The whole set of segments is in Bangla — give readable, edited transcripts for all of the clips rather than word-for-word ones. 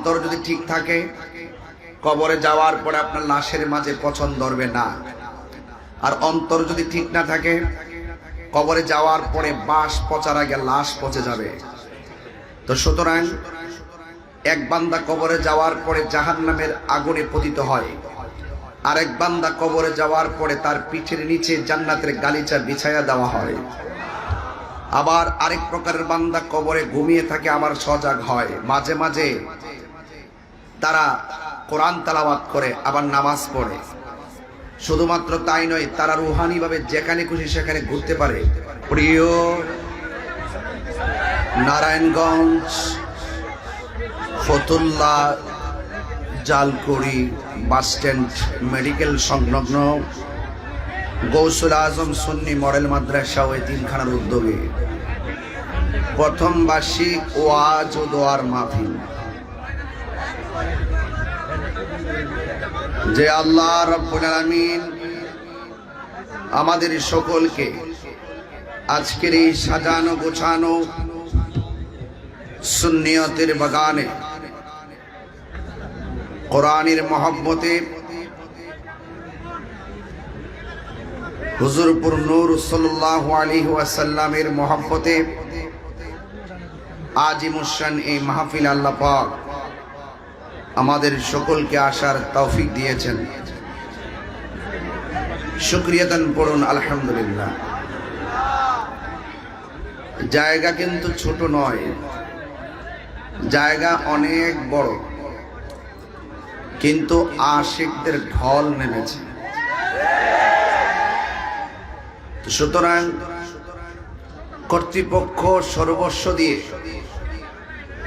অন্তর যদি ঠিক থাকে কবরে যাওয়ার পরে আপনার লাশের মাঝে পচন ধরবে না। আর অন্তর যদি ঠিক না থাকে কবরে যাওয়ার পরে বাঁশ পচার আগে লাশ পচে যাবে। তো সুতরাং এক বান্দা কবরে যাওয়ার পরে জাহান্নামের আগুনে পতিত হয়, আরেক বান্দা কবরে যাওয়ার পরে তার পিঠের নিচে জান্নাতের গালিচা বিছায়া দেওয়া হয়। আবার আরেক প্রকারের বান্দা কবরে ঘুমিয়ে থাকে, আবার সজাগ হয়। মাঝে মাঝে তারা কোরআন তেলাওয়াত করে, আবার নামাজ পড়ে। শুধুমাত্র তাই নয়, তারা রুহানি ভাবে যেখানে খুশি সেখানে ঘুরতে পারে। প্রিয় Narayanganj, Fatullah, Jalkuri bus stand, medical সংলগ্ন গৌসুল আজম সুন্নি মডেল মাদ্রাসা ও এতিমখানার উদ্যোগে প্রথম বার্ষিক ওয়াজ ও দোয়ার মাহফিল, যে আল্লাহ রাব্বুল আলামিন আমাদের সকলকে আজকের এই সাজানো গোছানো সুন্নিয়তের বাগানে কোরআনের মহব্বতে হুজুরপুর নূর সাল্লাল্লাহু আলাইহি ওয়াসাল্লামের মহব্বতে আজিমুশান এই মাহফিল আল্লাহ পাক আমাদের সকলকে আসার তৌফিক দিয়েছেন। শুকরিয়া দান পড়ুন আলহামদুলিল্লাহ। জায়গা কিন্তু ছোট নয়, জায়গা অনেক বড়, কিন্তু আশিকদের ঢল নেমেছে। সুতরাং কর্তৃপক্ষ সর্বস্ব দিয়ে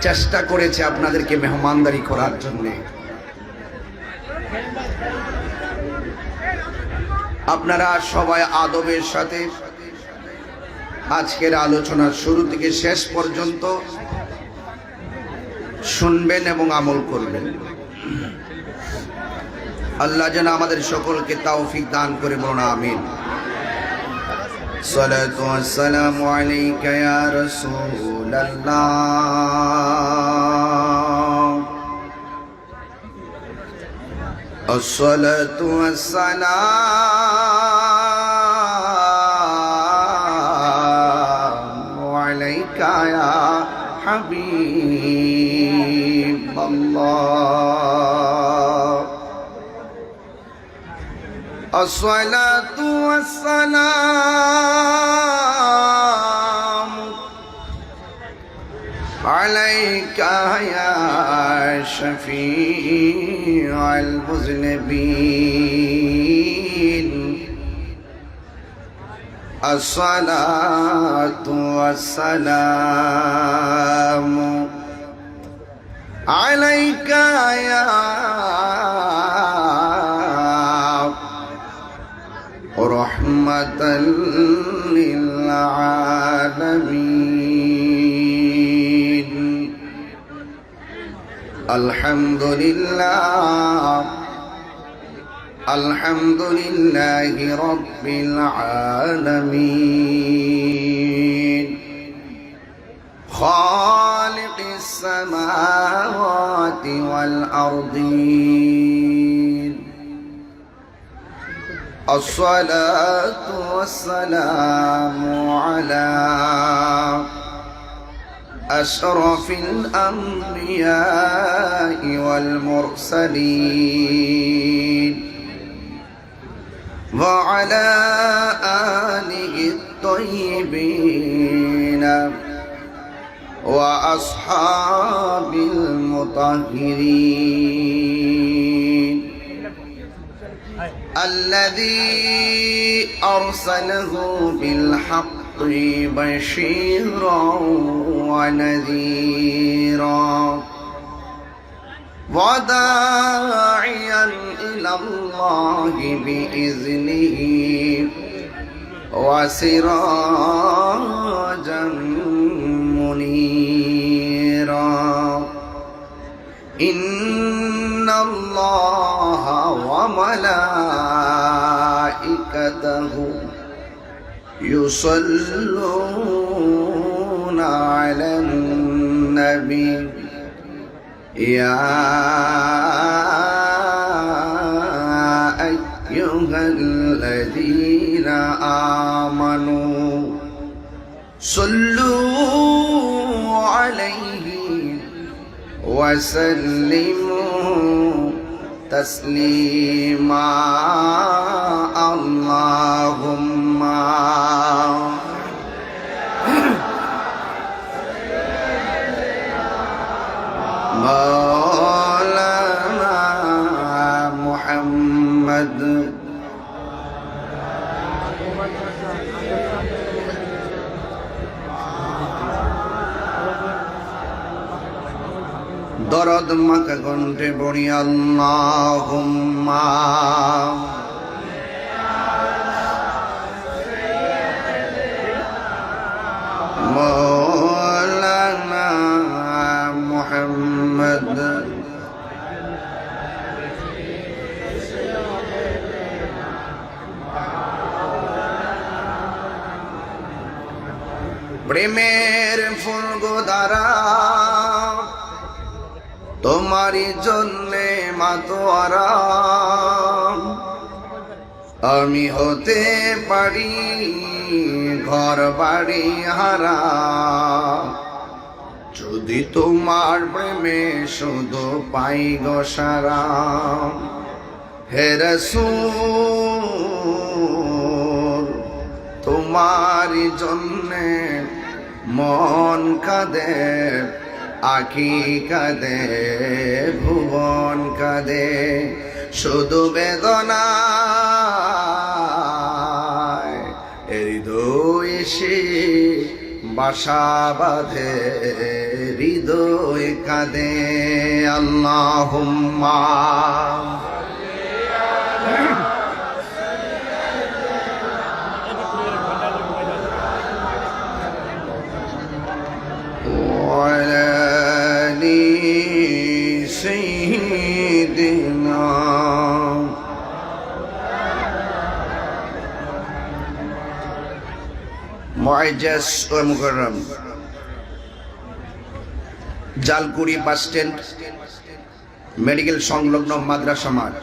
চেষ্টা করেছে আপনাদেরকে মেহমানদারি করার জন্য। আপনারা সবাই আদবের সাথে আজকের আলোচনার শুরু থেকে শেষ পর্যন্ত শুনবেন এবং আমল করবেন। আল্লাহ যেন আমাদের সকলকে তৌফিক দান করে, বলুন আমিন। সালাতু ওয়াসসালামু আলাইকা ইয়া রাসূলুল্লাহ, আসসালাতু ওয়াসসালামু আলাইকা ইয়া হাবিবাল্লাহ, الصلاة والسلام عليك يا شفيع المذنبين، الصلاة والسلام عليك يا رحمة للعالمين. الحمد لله، الحمد لله رب العالمين، خالق السماوات والأرضين. الصلاة والسلام على أشرف الأنبياء والمرسلين وعلى آله الطيبين وأصحاب المطهرين الذي أرسله بالحق بشيرا ونذيرا وداعيا إلى الله بإذنه وسراجا منيرا. إن الله وملائكته يصلون على النبي ইয়া আইয়ুহাল্লাযীনা আমানু সাল্লু আলাইহি ওয়া সাল্লিমু তাসলিমা আল্লাহুম্মা মাওলানা মুহাম্মদ দরদ মাখা কণ্ঠে পড়ি আল্লাহুম্মা মাওলানা মুহাম্মদ প্রেমের ফুল গোদারা তোমারি জন্যে মাতোয়ারা আমি হতে পারি ঘর বাড়ি হারা যদি তোমার প্রেমে শুধু পাই গো সারা হে রাসূল তোমারি জন্যে মন কাঁদে আখি কাঁদে ভুবন কাঁদে শুধু বেদনায় হৃদয় সে বাসা বাঁধে হৃদয় কাঁদে আল্লাহুম্মা মুআজ্জাজ ও মুকাররম জালকুড়ি বাস স্ট্যান্ড মেডিকেল সংলগ্ন মাদ্রাসা মাঠ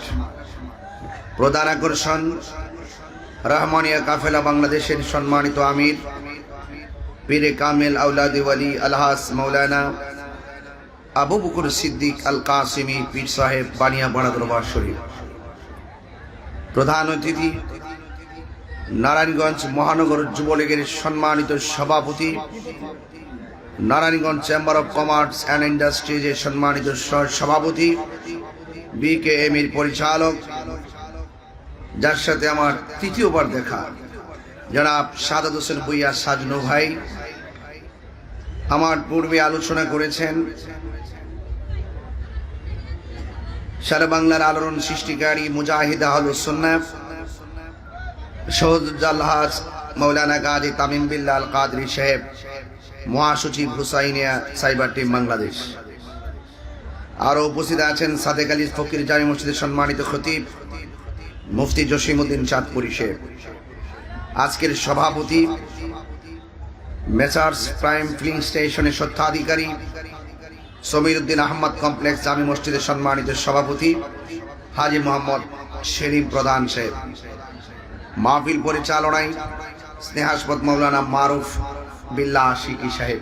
প্রধান আকর্ষণ রহমানিয়া কাফেলা বাংলাদেশের সম্মানিত আমির পীরে কামেল আওলাদ ওয়ালি আলহাস মাওলানা আবু বকর সিদ্দিক আল কাসিমি পীর সাহেব বানিয়াপাড়া দরবার শরীফ প্রধান অতিথি নারায়ণগঞ্জ মহানগর যুবলীগের সম্মানিত সভাপতি Narayanganj chamber of commerce and ইন্ডাস্ট্রিজের সম্মানিত সভাপতি বিকেএম এর পরিচালক যার সাথে আমার তৃতীয়বার দেখা জনাব সাদাত হোসেন ভূঁইয়া সাজনু ভাই আমার পূর্বে আলোচনা করেছেন সারা বাংলার আলোড়ন সৃষ্টিকারী মুজাহিদ আহলুস সুন্নাহ শহীদুল্লাহ মৌলানা গাজী তামিম বিল্লাহ আল কাদরি সাহেব মহাসচিব হুসাইনিয়া সাইবার টিম বাংলাদেশ আরো উপস্থিত আছেন সাদেক আলী ফকির জামি মসজিদের সম্মানিত খতিব মুফতি জসিমউদ্দিন চাঁদপুরি সাহেব আজকের সভাপতি মেসার্স প্রাইম ফিলিং স্টেশনের স্বত্বাধিকারী সমীর উদ্দিন আহমদ কমপ্লেক্স জামি মসজিদের সম্মানিত সভাপতি হাজী মোহাম্মদ শরীফ প্রধান সাহেব মাহফিল পরিচালনায় স্নেহাসপদ মৌলানা মারুফ বিল্লাহ আশিকি সাহেব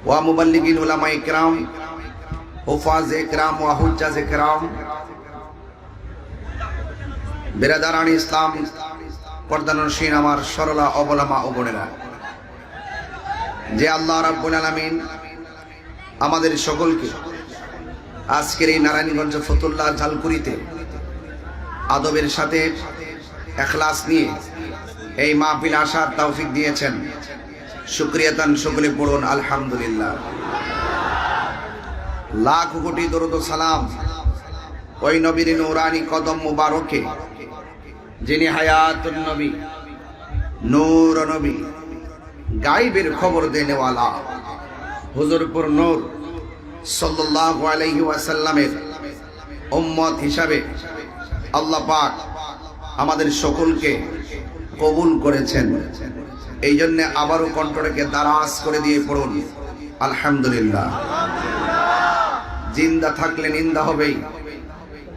ওয়া মুবাল্লিগিন উলামায়ে কিরাম হুফাজে কিরাম ওয়া হুজ্জাজে কিরাম বিরাদারান ইসলাম পর্দানশীন আমার সরলা অবলামা ও বোনেরা যে আল্লাহ রাব্বুল আলামিন আমাদের সকলকে আজকের এই নারায়ণগঞ্জ ফতুল্লাহ জালকুড়িতে আদবের সাথে ইখলাস নিয়ে এই মাহফিল আসার তৌফিক দিয়েছেন শুকরিয়াতান সকলে পড়ুন আলহামদুলিল্লাহ লাখ কোটি দরুদ ও সালাম ওই নবীর নূরানি কদম মুবারকে যিনি হায়াতুন নবী নূর নবী গায়বের খবর দেনেওয়ালা হুজুরপুর নূর সাল্লাল্লাহু আলাইহি ওয়াসাল্লামের উম্মত হিসাবে আল্লাহ পাক আমাদের সকলকে কবুল করেছেন। এই জন্য আবারও কণ্ঠটাকে দারাজ করে দিয়ে পড়ুন আলহামদুলিল্লাহ। জিন্দা থাকলে নিন্দা হবেই,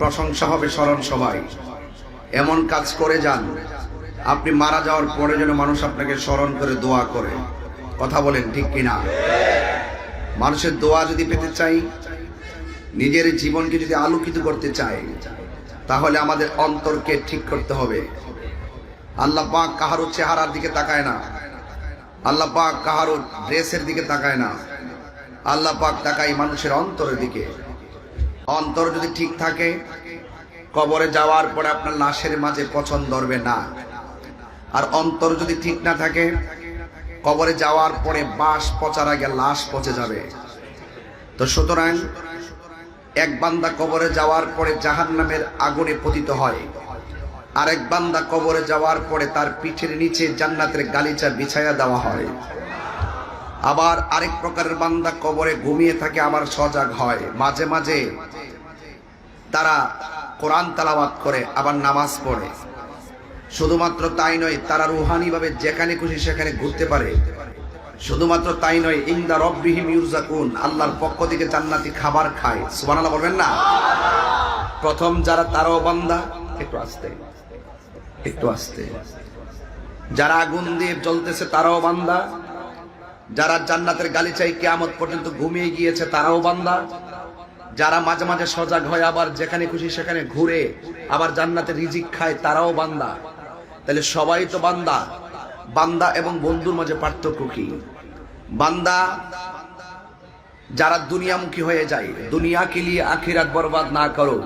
প্রশংসা হবে স্মরণ সবাই। এমন কাজ করে যান আপনি মারা যাওয়ার পরে যেন মানুষ আপনাকে স্মরণ করে দোয়া করে। কথা বলেন ঠিক কিনা? মানুষের দোয়া যদি পেতে চাই, নিজের জীবনকে যদি আলোকিত করতে চাই, তাহলে আমাদের অন্তরকে ঠিক করতে হবে। আল্লাহ পাক কাহারও চেহারার দিকে তাকায় না, আল্লাহ পাক কাহারও ড্রেসের দিকে তাকায় না, আল্লাহ পাক তাকায় মানুষের অন্তরের দিকে। অন্তর যদি ঠিক থাকে, কবরে যাওয়ার পরে আপনার লাশের মাঝে পচন ধরবে না। আর অন্তর যদি ঠিক না থাকে, কবরে যাওয়ার পরে বাঁশ পচার আগে লাশ পচে যাবে। তো সুতরাং এক বান্দা কবরে যাওয়ার পরে জাহান্নামের আগুনে পতিত হয়, আরেক বান্দা কবরে যাওয়ার পরে তার পিঠের নিচে জান্নাতের গালিচা বিছায়া দেওয়া হয়। আবার আরেক প্রকারের বান্দা কবরে ঘুমিয়ে থাকে, আবার সজাগ হয়। মাঝে মাঝে তারা কোরআন তেলাওয়াত করে, আবার নামাজ পড়ে। শুধুমাত্র তাই নয়, তারা রুহানি ভাবে যেখানে খুশি সেখানে ঘুরতে পারে। শুধুমাত্র তাই নয়, ইনদা রব্বিহিম ইউরজাকুন, আল্লাহর পক্ষ থেকে জান্নাতি খাবার খায়। সুবহানাল্লাহ বলবেন না? প্রথম যারা তারাও বান্দা, একটু আস্তে একটু আস্তে, যারা আগুন দিয়ে জ্বলতেছে তারাও বান্দা, যারা জান্নাতের গালিচায় কিয়ামত পর্যন্ত ঘুমিয়ে গিয়েছে তারাও বান্দা, যারা মাঝে মাঝে সজাগ হয় আবার যেখানে খুশি সেখানে ঘুরে আবার জান্নাতের রিজিক খায় তারাও বান্দা। তাহলে সবাই তো বান্দা। বান্দা এবং বন্ধুর মাঝে পার্থক্য কি? বান্দা যারা দুনিয়ামুখী হয়ে যায়, दुनिया के लिए आखिरत बर्बाद ना करो,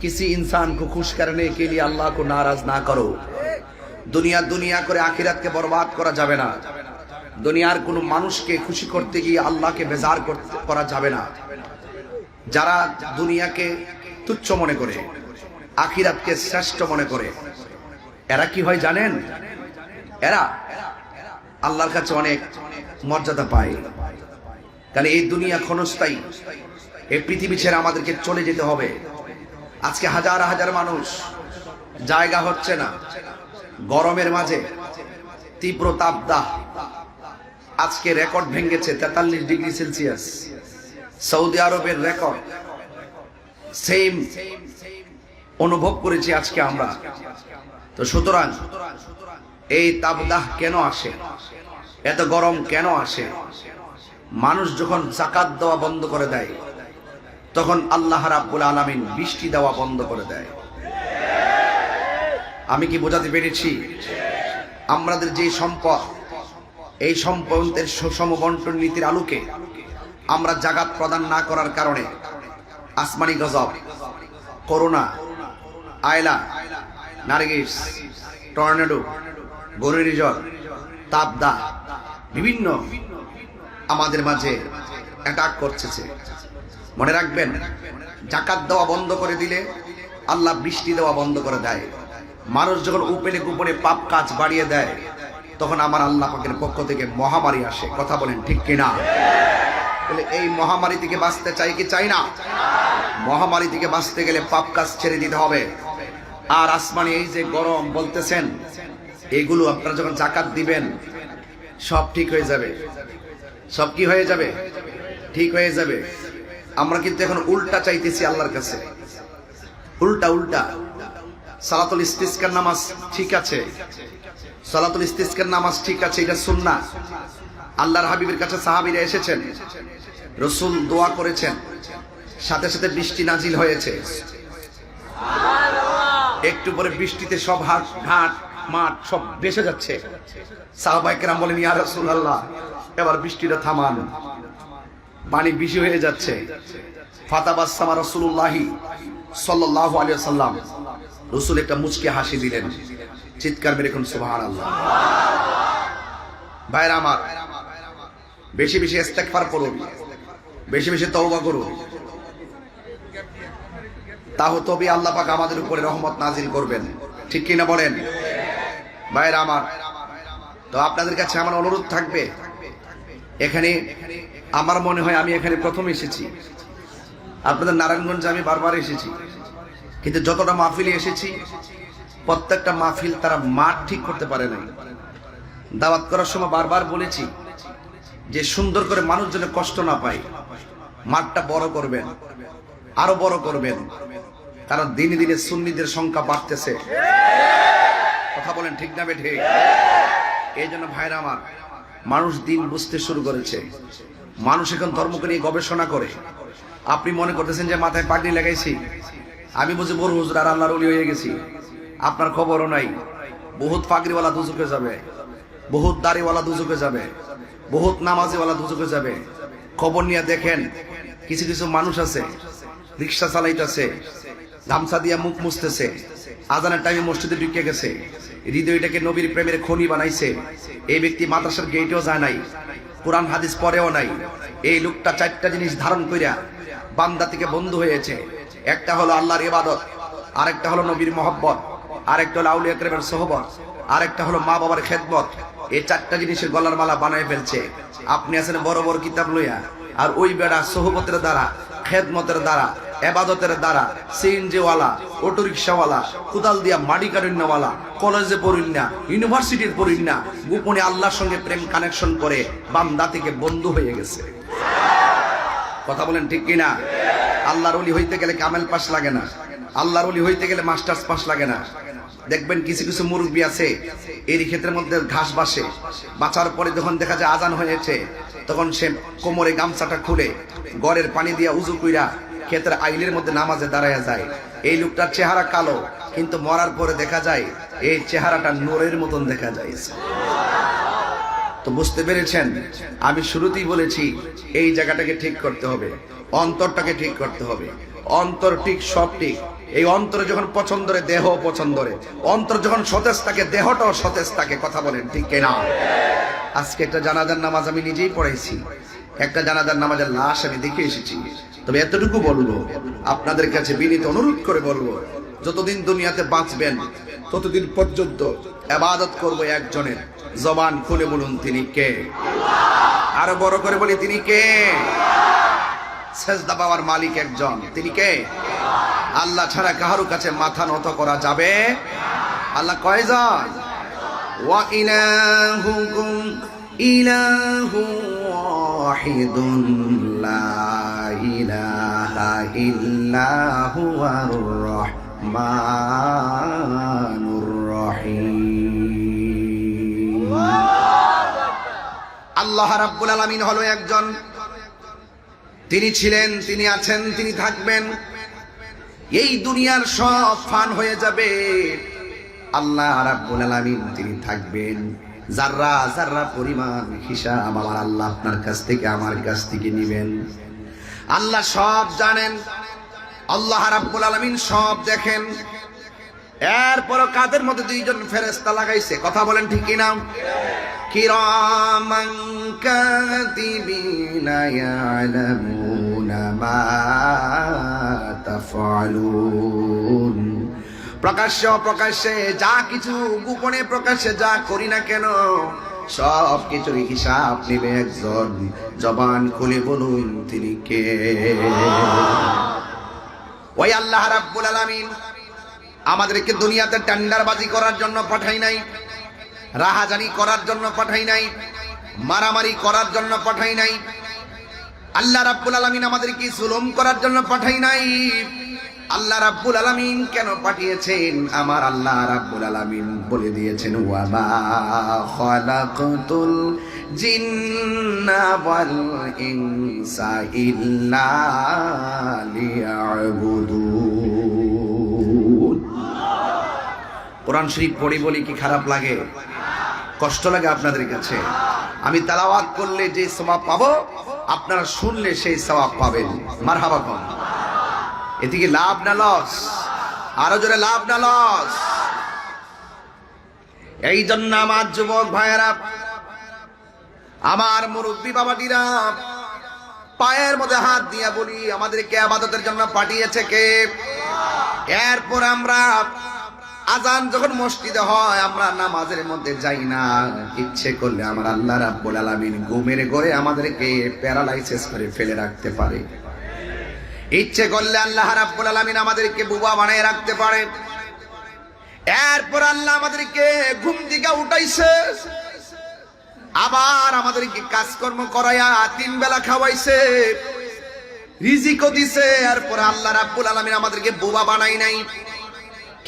किसी इंसान को खुश करने के लिए अल्लाह को नाराज ना करो। দুনিয়া করে আখিরাতকে বরবাদ করা যাবে না। দুনিয়ার কোনো মানুষকে খুশি করতে গিয়ে আল্লাহকে বেজার করা যাবে না। যারা দুনিয়াকে তুচ্ছ মনে করে, আখিরাতকে শ্রেষ্ঠ মনে করে, এরা কি হয় জানেন? এরা আল্লাহর কাছে অনেক মর্যাদা পায়। কারণ এই দুনিয়া ক্ষণস্থায়ী, এই পৃথিবী ছেড়ে আমাদেরকে চলে যেতে হবে। আজকে হাজার হাজার মানুষ, জায়গা হচ্ছে না, গরমের মাঝে তীব্র তাপদাহ, আজকে রেকর্ড ভেঙেছে 43 ডিগ্রি সেলসিয়াস, সৌদি আরবের রেকর্ড। সেম অনুভব করেছি আজকে আমরা। তো সুতরাং এই তাপদাহ কেন আসে, এত গরম কেন আসে? মানুষ যখন যাকাত দেওয়া বন্ধ করে দেয়, তখন আল্লাহ রাব্বুল আলামিন বৃষ্টি দেওয়া বন্ধ করে দেয়। আমি কি বোঝাতে পেরেছি? আমাদের যে সম্পদ, এই সম্পদের সুষম বন্টন নীতির আলোকে আমরা জাকাত প্রদান না করার কারণে আসমানি গজব, করোনা, আয়লা, নার্গিস, টর্নেডো, ঘূর্ণিঝড়, তাপদাহ বিভিন্ন আমাদের মাঝে অ্যাটাক করতেছে। মনে রাখবেন, জাকাত দেওয়া বন্ধ করে দিলে আল্লাহ বৃষ্টি দেওয়া বন্ধ করে দেয়। মানুষ যখন উপরে উপরে পাপ কাজ বাড়িয়ে দেয়, তখন আমার আল্লাহ পাকের পক্ষ থেকে মহামারী আসে। কথা বলেন ঠিক কিনা? তাহলে এই মহামারী থেকে বাঁচতে চাই কি চাই না? মহামারী থেকে বাঁচতে গেলে পাপ কাজ ছেড়ে দিতে হবে। আর আসমানে এই যে গরম বলতেছেন, এগুলো আপনারা যখন জাকাত দিবেন সব ঠিক হয়ে যাবে। সব কি হয়ে যাবে? ঠিক হয়ে যাবে। আমরা কিন্তু এখন উল্টা চাইতেছি আল্লাহর কাছে, উল্টা উল্টা। সালাতুল ইস্তিসকার নামাজ ঠিক আছে, সালাতুল ইস্তিসকার নামাজ ঠিক আছে, এটা সুন্নাহ। আল্লাহর হাবিবের কাছে সাহাবীরা এসেছেন, রাসূল দোয়া করেছেন, সাথে সাথে বৃষ্টি নাজিল হয়েছে। একটু পরে বৃষ্টিতে সব ঘাট মাঠ সব ভেসে যাচ্ছে। সাহাবায়ে কেরাম বলেন, ইয়া রাসূলুল্লাহ, এবার বৃষ্টিটা থামান, পানি বেশি হয়ে যাচ্ছে। ফাতাবাসসামা রাসূলুল্লাহি সাল্লাল্লাহু আলাইহি ওয়াসাল্লাম, রাসূল একটা মুচকি হাসি দিলেন। চিৎকার মেরে কোন সুবহানাল্লাহ। ভাইরা আমার, বেশি বেশি ইস্তেগফার করুন, বেশি বেশি তওবা করুন, তাহলে তবে আল্লাহ পাক আমাদের উপরে রহমত নাজিল করবেন। ঠিক কিনা বলেন? ভাইরা আমার, তো আপনাদের কাছে আমার অনুরোধ থাকবে, এখানে আমার মনে হয় আমি এখানে প্রথম এসেছি। আপনাদের নারায়ণগঞ্জে আমি বারবার এসেছি, কিন্তু যতটা মাহফিলে এসেছি প্রত্যেকটা মাহফিল তারা মাঠ ঠিক করতে পারে নাই। দাওয়াত করার সময় বারবার বলেছি যে সুন্দর করে মানুষ যেন কষ্ট না পায়, মাঠটা বড় করবেন, আরো বড় করবেন, কারণ দিনে দিনে সুন্নিদের সংখ্যা বাড়তেছে। কথা বলেন ঠিক না বে ঠিক? এই জন্য ভাইরা আমার, মানুষ দিন বুঝতে শুরু করেছে, মানুষ এখন ধর্মকে নিয়ে গবেষণা করে। আপনি মনে করতেছেন যে মাথায় পাগড়ি লাগাইছি, আমি বুঝি বড় হুজুর আর আল্লাহর ওলি হয়ে গেছি, আপনার খবরও নাই। বহুত পাগড়িওয়ালা দুজকে যাবে, বহুত দাড়িওয়ালা দুজকে যাবে, বহুত নামাজিওয়ালা দুজকে যাবে। খবর নিয়ে দেখেন, কিছু কিছু মানুষ আছে রিক্সা চালাইতেছে, গামছা দিয়া মুখ মুছতেছে, আজানের টাইমে মসজিদে ঢুকে গেছে, হৃদয়টাকে নবীর প্রেমের খনি বানাইছে। এই ব্যক্তি মাদ্রাসার গেটেও যায় নাই, কোরআন হাদিস পড়েও নাই। এই লোকটা চারটা জিনিস ধারণ কইরা বান্দা থেকে বন্ধু হয়েছে। একটা হলো আল্লাহর ইবাদত, আরেকটা হলো নবীর মহব্বত, আরেকটা হলো আউলিয়া কেরামের সোহবত, আরেকটা হলো মা বাবার খেদমত। এই চারটা জিনিসের গলার মালা বানায় ফেলছে। আপনি আছেন বড় বড় কিতাব লইয়া, আর ওই বেড়া সোহবতের দ্বারা, খেদমতের দ্বারা, এবাদতের দ্বারা, সিএনজিওয়ালা, অটো রিক্সাওয়ালা, কোদাল দিয়া মাটি কাটুন্নাওয়ালা, কলেজে পড়ুন না, ইউনিভার্সিটির পড়ুন না, গোপনে আল্লাহর সঙ্গে প্রেম কানেকশন করে বান্দা থেকে বন্ধু হয়ে গেছে। কথা বলেন ঠিক কিনা? আল্লাহর ওলি হইতে গেলে কামেল পাস লাগে না, আল্লাহর ওলি হইতে গেলে মাস্টার্স পাস লাগে না। দেখবেন কিছু কিছু মুরব্বী আছে, এর ক্ষেত্রের মধ্যে ঘাস বাসে, বাঁচার পরে যখন দেখা যায় আজান হয়েছে, তখন সে কোমরে গামছাটা খুলে গড়ের পানি দিয়া উজু কইরা ক্ষেতের আইলের মধ্যে নামাজে দাঁড়ায়া যায়। এই লোকটার চেহারা কালো, কিন্তু মরার পরে দেখা যায় এই চেহারাটা নূরের মতন দেখা যায়। তো বুঝতে পেরেছেন, আমি শুরুতেই বলেছি এই জায়গাটাকে ঠিক করতে হবে, অন্তরটাকে ঠিক করতে হবে। অন্তর ঠিক, সব ঠিক। এই অন্তরে যখন পছন্দরে, দেহ পছন্দরে, অন্তর যখন সতেজ থাকে, দেহটাও সতেজ থাকে। কথা বলেন ঠিক কিনা? আজকে একটা জানাজার নামাজ আমি নিজেই পড়াইছি, একটা জানাজার নামাজের লাশ আমি দেখে এসেছি। তবে এতটুকু বলবো, আপনাদের কাছে বিনীত অনুরোধ করে বলবো, যতদিন দুনিয়াতে বাঁচবেন ততদিন পর্যন্ত ইবাদত করব একজনের। জবান খুলে বলুন তিনি কে? আরো বড় করে বলি তিনি কে? সেজদা পাওয়ার মালিক একজন, তিনি কে? আল্লাহ ছাড়া কারো কাছে মাথা নত করা যাবে? আল্লাহ কয়জন? ওয়া ইলাহুকুম ইলাহু ওয়াহিদুন লা ইলাহা ইল্লা হুয়ার রহমানুর রহিম। আল্লাহ রাব্বুল আলামিন হলো একজন, তিনি ছিলেন, তিনি আছেন, তিনি থাকবেন। এই দুনিয়ার সব ফান হয়ে যাবে, আল্লাহ রাব্বুল আলামিন তিনি থাকবেন। যাররা যাররা পরিমাণ হিসাব আমার আল্লাহ আপনার কাছ থেকে আমার কাছ থেকে নেবেন। আল্লাহ সব জানেন, আল্লাহ রাব্বুল আলামিন সব দেখেন। এরপর কাদের মধ্যে দুইজন ফেরেশতা লাগাইছে। কথা বলেন ঠিক কিনা? কিরামান কাতিবিনা ইয়ালামুনা মা তাফআলুন। প্রকাশ্যে অপ্রকাশ্যে যা কিছু, গোপনে প্রকাশ্যে যা করি না কেন, সব কিছুর হিসাব নেবে একজন। জবান খুলে বলুন তিনি কে? ওই আল্লাহ রাব্বুল আলামিন আমাদেরকে দুনিয়াতে টেন্ডারবাজি করার জন্য পাঠাই নাই, রাহাজানি করার জন্য পাঠাই নাই, মারামারি করার জন্য পাঠাই নাই। আল্লাহ রাব্বুল আলামিন আমাদেরকে জুলুম করার জন্য পাঠাই নাই। আল্লাহ রাব্বুল আলামিন কেন পাঠিয়েছেন? আমার আল্লাহ রাব্বুল আলামিন বলে দিয়েছেন, ওয়া মা খালাকতুল জিন্না ওয়াল ইনসা ইল্লা লিয়াবুদুন। কোরআন শরীফ পড়ি বলি কি খারাপ লাগে? কষ্ট লাগে আপনাদের কাছে? আমি তেলাওয়াত করলে যে সওয়াব পাবো, আপনারা শুনলে সেই সওয়াব পাবেন। মারহাবা কোন? এদিকে লাভ না লস? আরো জোরে লাভ না লস? এই জন্য আমার যুবক ভাইয়েরা, আমার মুরব্বী বাবাজিরা, পায়ের মধ্যে হাত দিয়া বলি, আমাদেরকে ইবাদতের জন্য পাঠিয়েছে কে? এরপর আমরা আজান যখন মসজিদে হয়, আমরা নামাজের মধ্যে যাই না। ইচ্ছে করলে আমার আল্লাহ রাব্বুল আলামিন ঘুমের ঘরে আমাদেরকে প্যারালাইসিস করে ফেলে রাখতে পারে। ইচ্ছে করলে আল্লাহ রাব্বুল আলামিন আমাদেরকে বুবা বানায় রাখতে পারে। এরপর আল্লাহ আমাদেরকে ঘুম থেকে উঠাইছে, আবার আমাদেরকে কাজকর্ম করাইয়া 3 বেলা খাওয়াইছে। রিজিকও দিছে, এরপর আল্লাহ রাব্বুল আলামিন আমাদেরকে বোবা বানাই নাই।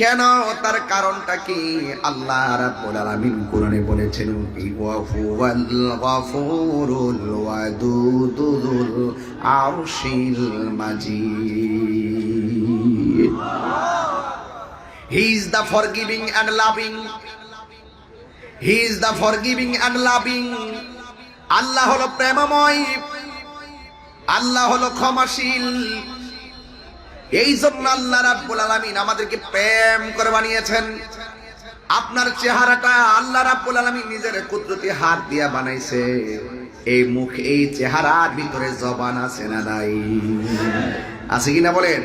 কেন? তার কারণটা কি? আল্লাহ রাব্বুল আলামিন কোরআনে বলেছেন, ওয়া হুয়াল গাফুরুল ওয়াদুদুল আরশিল মাজিদ। He is the forgiving and loving. He is the forgiving and loving. আল্লাহ হলো প্রেমময়, আল্লাহ হলো ক্ষমাশীল। এই জন্য আল্লাহ রাব্বুল আলামিন আমাদেরকে প্রেম করে বানিয়েছেন। আপনার চেহারাটা আল্লাহ রাব্বুল আলামিন নিজের কুদরতি হাত দিয়া বানাইছে। এই মুখ, এই চেহারার ভিতরে জবান আছে না নাই? আছে কিনা বলেন?